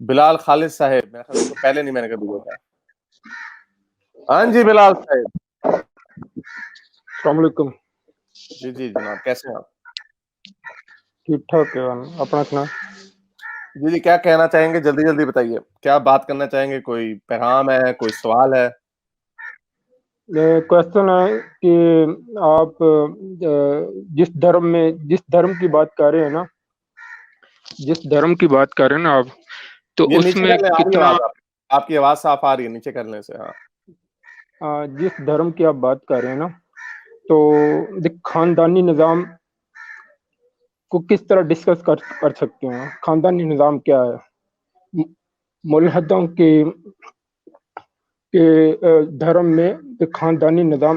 بلال خالد صاحب میرا خیال اس کو پہلے نہیں میں نے کبھی دیکھا. ہاں جی بلال صاحب. السلام علیکم. جی جی جناب کیسے ہیں آپ؟ ٹھیک ٹھاک ہے. اپنا سنا. جی جی کیا کہنا چاہیں گے جلدی جلدی بتائیے, کیا بات کرنا چاہیں گے, کوئی پیغام ہے, کوئی سوال ہے؟ کوشچن ہے کہ آپ جس دھرم کی بات کر رہے ہیں نا, آپ تو یہ اس نیچے میں کر لیں, آ رہی کتنا آواز آپ کی آواز صاف آ رہی ہے, نیچے کر لیں سے. ہاں جس دھرم کی آپ بات کر رہے ہیں نا, تو خاندانی نظام کو کس طرح ڈسکس کر سکتے ہیں. خاندانی نظام کیا ہے؟ ملحدوں کے دھرم میں خاندانی نظام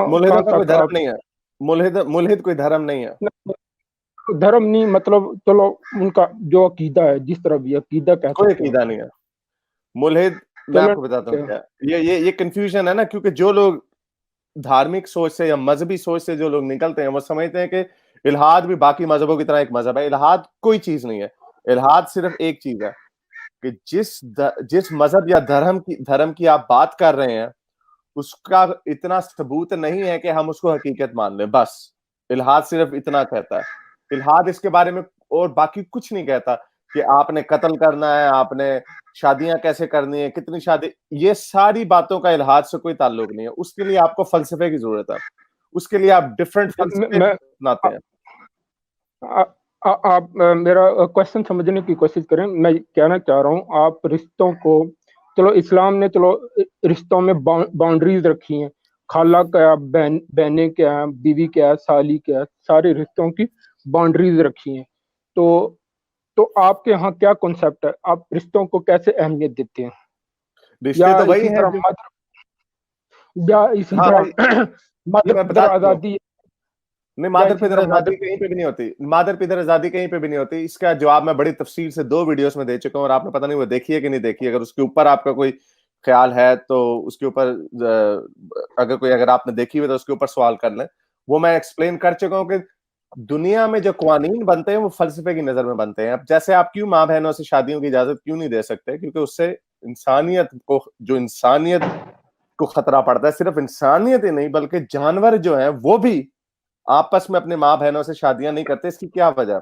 ملحدوں کہاں کا کوئی تک دھرم آپ نہیں ہے. ملحد کوئی دھرم نہیں ہے. دھرم نہیں, مطلب چلو ان کا جو عقیدہ ہے, جس طرح بھی عقیدہ کہہ کوئی سکتے ہیں. عقیدہ نہیں ہے. ملحد میں آپ چلو کو بتاتا ہوں کیا یہ کنفیوژن ہے نا, کیونکہ جو لوگ دھارمک سوچ سے یا مذہبی سوچ سے جو لوگ نکلتے ہیں وہ سمجھتے ہیں کہ الحاد بھی باقی مذہبوں کی طرح ایک مذہب ہے. الحاد کوئی چیز نہیں ہے. الحاد صرف ایک چیز ہے کہ جس مذہب یا دھرم کی آپ بات کر رہے ہیں اس کا اتنا ثبوت نہیں ہے کہ ہم اس کو حقیقت مان لیں. بس الحاد صرف اتنا کہتا ہے. الحاد اس کے بارے میں اور باقی کچھ نہیں کہتا کہ آپ نے قتل کرنا ہے, آپ نے شادیاں کیسے کرنی ہے, کتنی شادی, یہ ساری باتوں کا الحاد سے کوئی تعلق نہیں ہے. اس کے لیے آپ کو فلسفے کی ضرورت ہے. اس کے لیے آپ ڈفرینٹ فلسفے اپناتے ہیں. آپ میرا کوشچن سمجھنے کی کوشش کریں. میں کہنا چاہ رہا ہوں, آپ رشتوں کو, چلو اسلام نے چلو رشتوں میں باؤنڈریز رکھی ہیں. خالہ کیا, بہنیں کیا, بیوی کیا, سالی کیا, سارے رشتوں کی باؤنڈریز رکھی ہیں. تو آپ کے ہاں کیا کنسپٹ ہے؟ آپ رشتوں کو کیسے اہمیت دیتے ہیں؟ رشتے تو وہی ہیں اسی ہاں طرح بھائی, میں مدر بتا چکا ہوں. آزادی نہیں, یا مادر اسی پدر طرح آزادی کہیں پہ بھی نہیں ہوتی. مادر پدر آزادی کہیں پہ بھی نہیں ہوتی. اس کا جواب میں بڑی تفصیل سے 2 ویڈیوز میں دے چکا ہوں, اور آپ نے پتہ نہیں وہ دیکھی ہے کہ نہیں دیکھی. اگر اس کے اوپر آپ کا کوئی خیال ہے تو اس کے اوپر اگر آپ نے دیکھی ہوئی تو اس کے اوپر سوال کر لیں. وہ میں ایکسپلین کر چکا ہوں کہ دنیا میں جو قوانین بنتے ہیں وہ فلسفے کی نظر میں بنتے ہیں. اب جیسے آپ کیوں ماں بہنوں سے شادیوں کی اجازت کیوں نہیں دے سکتے؟ کیونکہ اس سے انسانیت کو خطرہ پڑتا ہے. صرف انسانیت ہی نہیں بلکہ جانور جو ہیں وہ بھی آپس میں اپنے ماں بہنوں سے شادیاں نہیں کرتے. اس کی کیا وجہ؟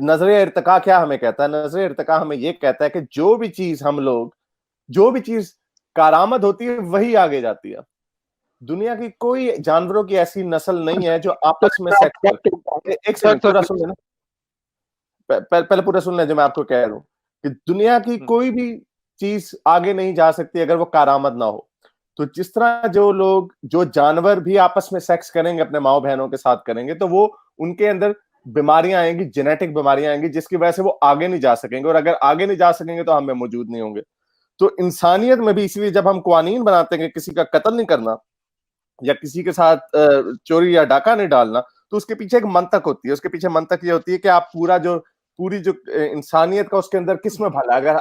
نظریہ ارتقاء کیا ہمیں کہتا ہے؟ نظریہ ارتقاء ہمیں یہ کہتا ہے کہ جو بھی چیز کارآمد ہوتی ہے وہی آگے جاتی ہے. دنیا کی کوئی جانوروں کی ایسی نسل نہیں ہے جو آپس میں سیکس کرتے. ایک سیکنڈ پورا سن لینا, پہلے پورا سن لیں جو میں آپ کو کہہ رہا ہوں کہ دنیا کی کوئی بھی چیز آگے نہیں جا سکتی اگر وہ کارآمد نہ ہو. تو جس طرح جو جانور بھی آپس میں سیکس کریں گے, اپنے ماؤں بہنوں کے ساتھ کریں گے, تو وہ ان کے اندر بیماریاں آئیں گی, جینیٹک بیماریاں آئیں گی, جس کی وجہ سے وہ آگے نہیں جا سکیں گے, اور اگر آگے نہیں جا سکیں گے تو ہم میں موجود نہیں ہوں گے. تو انسانیت میں بھی اسی لیے جب ہم قوانین بناتے ہیں کہ کسی کا قتل نہیں کرنا یا کسی کے ساتھ چوری یا ڈاکہ نہیں ڈالنا, تو اس کے پیچھے ایک منطق ہوتی ہے. اس کے پیچھے منطق یہ ہوتی ہے کہ آپ پوری جو انسانیت کا اس کے اندر کس میں بھلا. اگر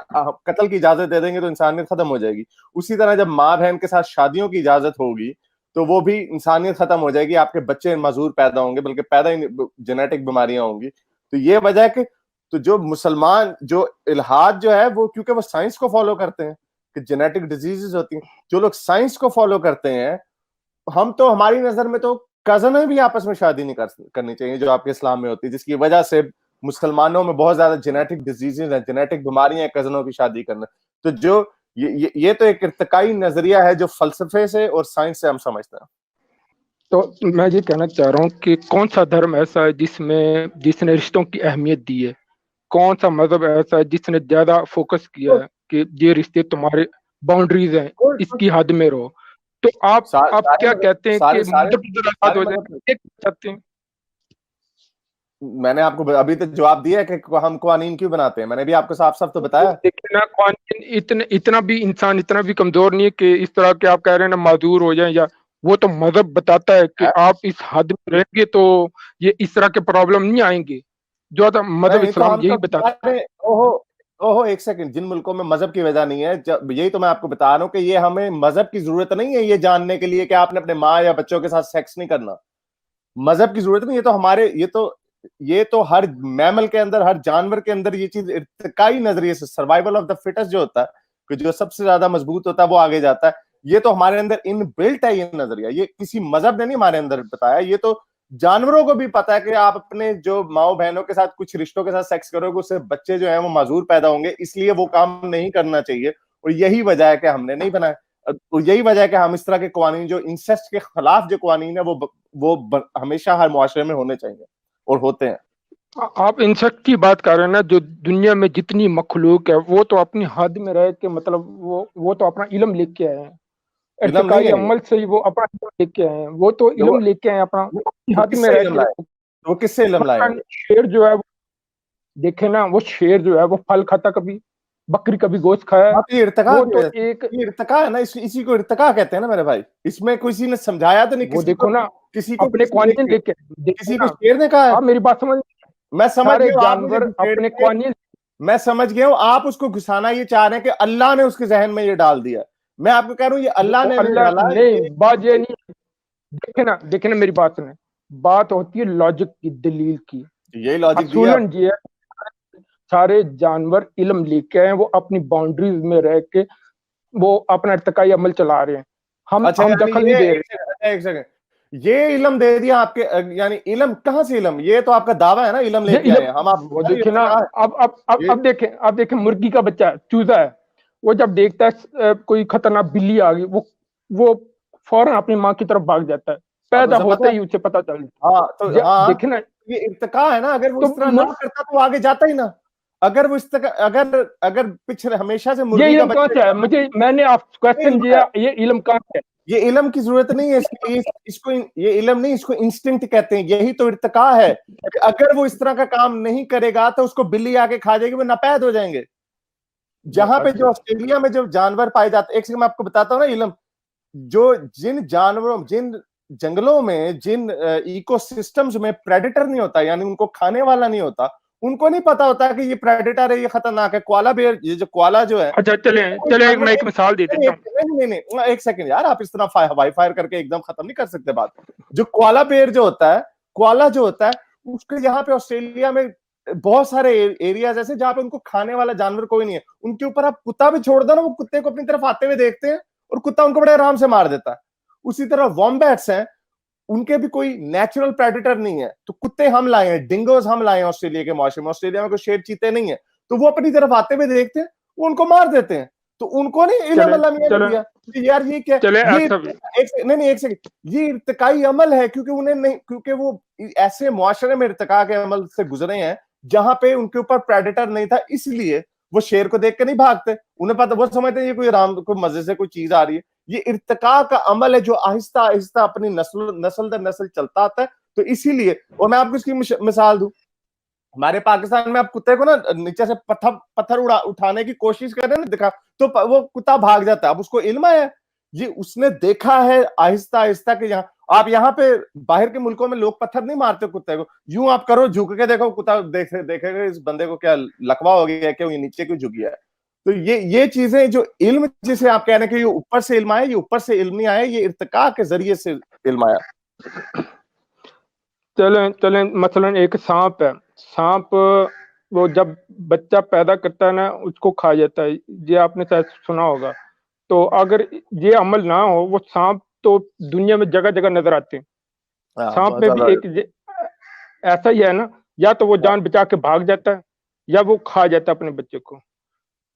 قتل کی اجازت دے دیں گے تو انسانیت ختم ہو جائے گی. اسی طرح جب ماں بہن کے ساتھ شادیوں کی اجازت ہوگی تو وہ بھی انسانیت ختم ہو جائے گی. آپ کے بچے معذور پیدا ہوں گے, بلکہ پیدا ہی جینیٹک بیماریاں ہوں گی. تو یہ وجہ ہے کہ تو جو مسلمان جو الحاد جو ہے وہ کیونکہ وہ سائنس کو فالو کرتے ہیں کہ جینیٹک ڈیزیزز ہوتی ہیں. جو لوگ سائنس کو فالو کرتے ہیں, ہم تو ہماری نظر میں تو کزنیں بھی آپس میں شادی نہیں کرنی چاہیے جو آپ کے اسلام میں ہوتی ہے, جس کی وجہ سے مسلمانوں میں بہت زیادہ جینیٹک ڈیزیزز ہیں, جینیٹک بیماریاں ہیں کزنوں کی شادی کرنا. تو یہ تو ایک ارتقائی نظریہ ہے جو فلسفے سے اور سائنس سے ہم سمجھتے ہیں. تو میں یہ کہنا چاہ رہا ہوں کہ کون سا دھرم ایسا ہے جس نے رشتوں کی اہمیت دی ہے؟ کون سا مذہب ایسا ہے جس نے زیادہ فوکس کیا ہے کہ یہ رشتے تمہارے باؤنڈریز ہیں, اس کی حد میں رہو؟ تو آپ کیا کہتے ہیں کہ مذہب ہو جائے چاہتے ہیں؟ میں نے آپ کو ابھی تک جواب دیا ہے کہ ہم قوانین کیوں بناتے ہیں. میں نے بھی آپ کو صاف صاف تو بتایا. دیکھیں نا, قوانین اتنا بھی انسان اتنا بھی کمزور نہیں ہے کہ اس طرح کے آپ کہہ رہے ہیں نا معذور ہو جائیں, یا وہ تو مذہب بتاتا ہے کہ آپ اس حد میں رہیں گے تو یہ اس طرح کے پرابلم نہیں آئیں گے. جو مذہب اسلام یہی بتاتا ہے. ایک سیکنڈ, جن ملکوں میں مذہب کی وجہ نہیں ہے, یہی تو میں آپ کو بتا رہا ہوں کہ یہ ہمیں مذہب کی ضرورت نہیں ہے یہ جاننے کے لیے کہ آپ نے اپنے ماں یا بچوں کے ساتھ سیکس نہیں کرنا. مذہب کی ضرورت نہیں, یہ تو یہ تو ہر میمل کے اندر, ہر جانور کے اندر یہ چیز ارتقائی نظریے سے, سروائیول آف دا فٹس جو ہوتا ہے, کہ جو سب سے زیادہ مضبوط ہوتا ہے وہ آگے جاتا ہے, یہ تو ہمارے اندر ان بلٹ ہے یہ نظریہ. یہ کسی مذہب نے نہیں ہمارے اندر بتایا, یہ تو جانوروں کو بھی پتا ہے کہ آپ اپنے جو ماؤں بہنوں کے ساتھ کچھ رشتوں کے ساتھ سیکس کرو گے, اس سے بچے جو ہیں وہ معذور پیدا ہوں گے, اس لیے وہ کام نہیں کرنا چاہیے. اور یہی وجہ ہے کہ ہم نے نہیں بنایا, یہی وجہ ہے کہ ہم اس طرح کے قوانین, جو انسیسٹ کے خلاف جو قوانین ہیں, وہ ہمیشہ ہر معاشرے میں ہونے چاہیے اور ہوتے ہیں. آپ انسیکٹ کی بات کر رہے ہیں نا, جو دنیا میں جتنی مخلوق ہے وہ تو اپنی حد میں رہ کے, مطلب وہ تو اپنا علم لے کے آئے ہیں, علم نہیں ارتقائی ہے, عمل سے ہی وہ اپنا علم لے کے آئے ہیں, وہ تو علم لے کے آئے ہیں اپنا حد کس میں سے رہ علم کے. لائے, وہ کس سے علم لائے؟ شیر جو ہے دیکھے نا, وہ شیر جو ہے وہ پھل کھاتا, کبھی بکری کبھی گوشت کھایا, یہ ارتقا وہ تو ایک یہ ارتقا ہے نا, اسی کو ارتقا کہتے ہیں نا میرے بھائی. اس میں کسی نے سمجھایا تو نہیں, وہ دیکھو نا کسی کو اپنے قوانین لے کے, کسی کو شیر نے کہا ہے. آپ میری بات سمجھ, میں سمجھ سارے گیا ہوں, آپ مجھے جانور اپنے قوانین, میں سمجھ گیا ہوں, آپ اس کو گھسانا یہ چاہ رہے ہیں کہ اللہ نے اس کے ذہن میں یہ ڈال دیا. میں آپ کو کہہ رہا ہوں یہ اللہ نے نہیں ڈالا. نہیں, بات یہ نہیں, دیکھیں نا میری بات سنیں, بات ہوتی ہے لاجک کی, دلیل کی. یہی لاجک اصولاً یہ ہے سارے جانور علم لے کے ہیں, وہ اپنی باؤنڈریز میں رہ کے وہ اپنا ارتقائی عمل چلا رہے ہیں, ہم دخل نہیں دے رہے. ایک سیکنڈ, یہ علم دے دیا آپ کے, یعنی علم کہاں سے علم, یہ تو آپ کا دعویٰ ہے نا علم لے کے آئے ہیں ہم. آپ دیکھیں نا, اب دیکھیں مرغی کا بچہ چوزا ہے, وہ جب دیکھتا ہے کوئی خطرناک بلی آ گئی, وہ فوراً اپنی ماں کی طرف بھاگ جاتا ہے, پیدا ہوتے ہی اسے پتا چل جاتا. دیکھیں نا یہ ارتقا ہے نا, اگر وہ اس طرح نہ کرتا تو آگے جاتا ہی نا. اگر وہ اگر پچھلے ہمیشہ سے یہ علم کہاں سے ہے, میں نے آپ کوسچن کیا, یہ علم کہاں سے ہے؟ یہ علم کی ضرورت نہیں ہے اس کو, یہ علم نہیں, اس کو انسٹنکٹ کہتے ہیں. یہی تو ارتقا ہے کہ اگر وہ اس طرح کا کام نہیں کرے گا تو اس کو بلی آ کے کھا جائے گی, وہ ناپید ہو جائیں گے. جہاں پہ جو آسٹریلیا میں جو جانور پائے جاتے ہیں, ایک سیکنڈ میں آپ کو بتاتا ہوں نا علم, جو جن جانوروں, جن جنگلوں میں, جن ایکو سسٹمز میں پریڈیٹر نہیں ہوتا, یعنی ان کو کھانے والا نہیں ہوتا, ان کو نہیں پتا ہوتا کہ یہ پریڈیٹر ہے, یہ خطرناک ہے. کوالا بیئر, یہ جو کوالا جو ہے, اچھا چلیں میں ایک مثال دے دیتا ہوں. نہیں ایک سیکنڈ یار, آپ اس طرح ہوائی فائر کر کے ایک دم ختم نہیں کر سکتے بات. جو کوالا بیئر جو ہوتا ہے, کوالا جو ہوتا ہے, اس کے یہاں پہ آسٹریلیا میں بہت سارے ایریاز ایسے جہاں پہ ان کو کھانے والا جانور کوئی نہیں ہے. ان کے اوپر آپ کتا بھی چھوڑ دو نا, وہ کتے کو اپنی طرف آتے ہوئے دیکھتے ہیں اور کتا ان کو بڑے آرام سے مار دیتا ہے. اسی طرح وامبیٹس ہیں, ان کے بھی کوئی نیچرل پریڈیٹر نہیں ہے, تو کتے ہم لائے ہیں, ڈنگوز ہم لائے ہیں آسٹریلیا کے معاشرے میں. آسٹریلیا میں کوئی شیر چیتے نہیں ہے, تو وہ اپنی طرف آتے ہوئے دیکھتے ہیں, وہ ان کو مار دیتے ہیں. تو ان کو نہیں علم اللہ میاں نے دیا یار, یہ کیا, نہیں ایک سیکنڈ, یہ ارتقائی عمل ہے, کیونکہ انہیں نہیں, کیونکہ وہ ایسے معاشرے میں ارتقا کے عمل سے گزرے ہیں جہاں پہ ان کے اوپر پریڈیٹر نہیں تھا, اس لیے وہ شیر کو دیکھ کے نہیں بھاگتے. انہیں پتا, وہ سمجھتے ہیں یہ کوئی آرام, کوئی مزے سے کوئی چیز آ رہی ہے. یہ ارتقا کا عمل ہے جو آہستہ آہستہ اپنی نسل در نسل چلتا آتا ہے. تو اسی لیے, اور میں آپ کو اس کی مثال دوں, ہمارے پاکستان میں آپ کتے کو نا نیچے سے پتھر اٹھانے کی کوشش کر رہے ہیں نا, دکھا تو وہ کتا بھاگ جاتا ہے. اب اس کو علم ہے, یہ اس نے دیکھا ہے آہستہ آہستہ کہ یہاں, آپ یہاں پہ باہر کے ملکوں میں لوگ پتھر نہیں مارتے کتے کو, یوں آپ کرو جھک کے دیکھو, کتا دیکھے گا اس بندے کو کیا لکوا ہو گیا ہے, کہ یہ نیچے کیوں جھک گیا ہے. تو یہ چیزیں جو علم جسے آپ کہہ رہے ہیں کہ یہ اوپر سے علم آیا, یہ اوپر سے علم نہیں آیا, یہ ارتقاء کے ذریعے سے علم آیا. چلیں مثلا ایک سانپ ہے, سانپ وہ جب بچہ پیدا کرتا ہے نا, اس کو کھا جاتا ہے, یہ آپ نے شاید سنا ہوگا. تو اگر یہ عمل نہ ہو, وہ سانپ تو دنیا میں جگہ جگہ نظر آتے ہیں. سانپ میں بھی ایک ایسا ہی ہے نا, یا تو وہ جان بچا کے بھاگ جاتا ہے, یا وہ کھا جاتا ہے اپنے بچے کو,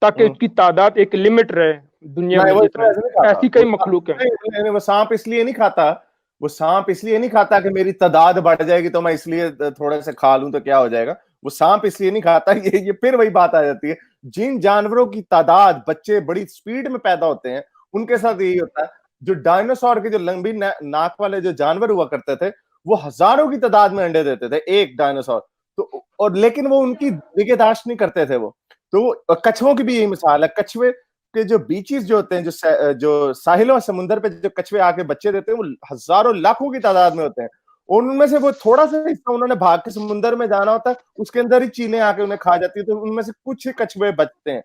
تاکہ اس کی تعداد ایک لمٹ رہے دنیا میں. جتنا ایسی کئی مخلوق ہیں. وہ سانپ اس لیے نہیں کھاتا, وہ سانپ اس لیے نہیں کھاتا کہ میری تعداد بڑھ جائے گی تو میں اس لیے تھوڑے سے کھا لوں تو کیا ہو جائے گا. وہ سانپ اس لیے نہیں کھاتا, یہ پھر وہی بات آ جاتی ہے, جن جانوروں کی تعداد, بچے بڑی سپیڈ میں پیدا ہوتے ہیں, ان کے ساتھ یہی ہوتا ہے. جو ڈائنوسور کے جو لمبی ناک والے جو جانور ہوا کرتے تھے, وہ ہزاروں کی تعداد میں انڈے دیتے تھے, ایک ڈائنوسور. تو اور لیکن وہ ان کی نگہداشت نہیں کرتے تھے. وہ تو کچھووں کی بھی یہی مثال ہے. کچھوے کے جو بیچز جو ہوتے ہیں, جو ساحلوں سمندر پہ جو کچھوے آ کے بچے دیتے ہیں, وہ ہزاروں لاکھوں کی تعداد میں ہوتے ہیں. اور ان میں سے وہ تھوڑا سا حصہ انہوں نے بھاگ کے سمندر میں جانا ہوتا ہے, اس کے اندر ہی چیلیں آ کے انہیں کھا جاتی ہے, تو ان میں سے کچھ کچھوے بچتے ہیں.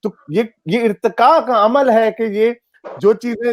تو یہ ارتقاء کا عمل ہے کہ یہ جو چیزیں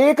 1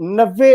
90